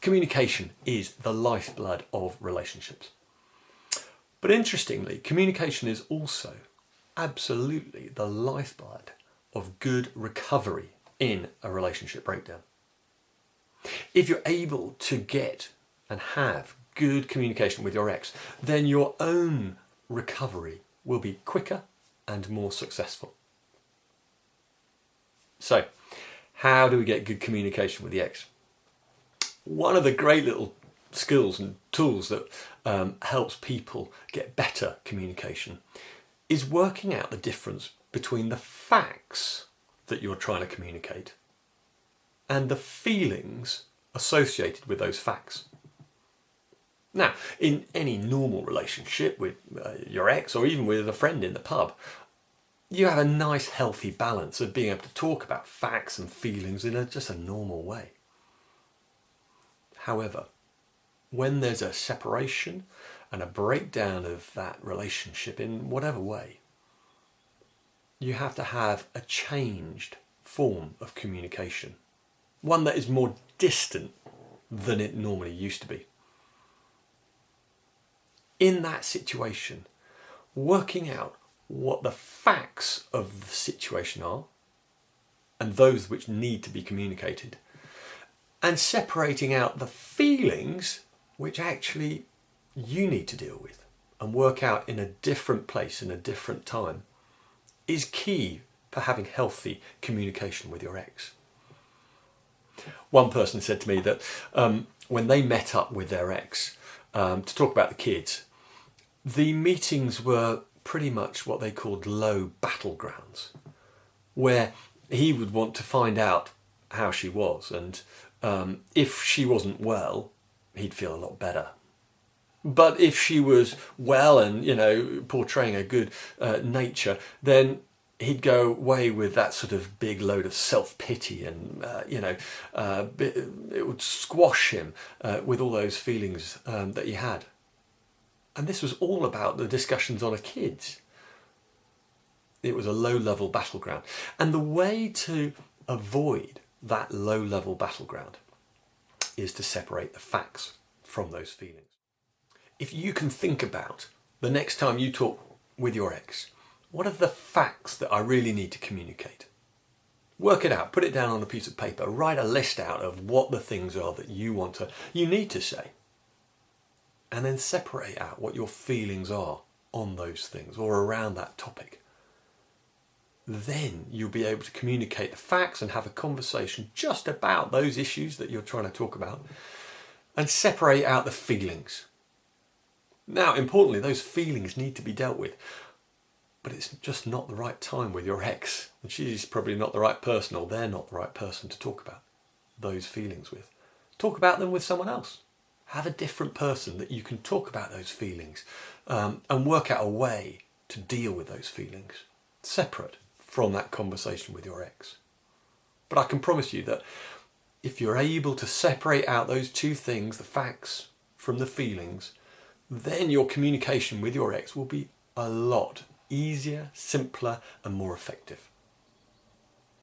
Communication is the lifeblood of relationships. But interestingly, communication is also absolutely the lifeblood of good recovery in a relationship breakdown. If you're able to get and have good communication with your ex, then your own recovery will be quicker and more successful. So, how do we get good communication with the ex? One of the great little skills and tools that helps people get better communication is working out the difference between the facts that you're trying to communicate and the feelings associated with those facts. Now, in any normal relationship with your ex or even with a friend in the pub, you have a nice healthy balance of being able to talk about facts and feelings in just a normal way. However, when there's a separation and a breakdown of that relationship in whatever way, you have to have a changed form of communication, one that is more distant than it normally used to be. In that situation, working out what the facts of the situation are and those which need to be communicated, and separating out the feelings which actually you need to deal with and work out in a different place, in a different time, is key for having healthy communication with your ex. One person said to me that when they met up with their ex to talk about the kids, the meetings were pretty much what they called low battlegrounds, where he would want to find out how she was, and if she wasn't well, he'd feel a lot better. But if she was well and, portraying a good nature, then he'd go away with that sort of big load of self-pity and, it would squash him with all those feelings that he had. And this was all about the discussions on a kids. It was a low-level battleground. And the way to avoid that low-level battleground is to separate the facts from those feelings. If you can think about the next time you talk with your ex, what are the facts that I really need to communicate? Work it out, put it down on a piece of paper, write a list out of what the things are that you need to say. And then separate out what your feelings are on those things or around that topic. Then you'll be able to communicate the facts and have a conversation just about those issues that you're trying to talk about, and separate out the feelings. Now, importantly, those feelings need to be dealt with, but it's just not the right time with your ex, and she's probably not the right person, or they're not the right person to talk about those feelings with. Talk about them with someone else. Have a different person that you can talk about those feelings and work out a way to deal with those feelings, separate from that conversation with your ex. But I can promise you that if you're able to separate out those two things, the facts from the feelings, then your communication with your ex will be a lot easier, simpler, and more effective.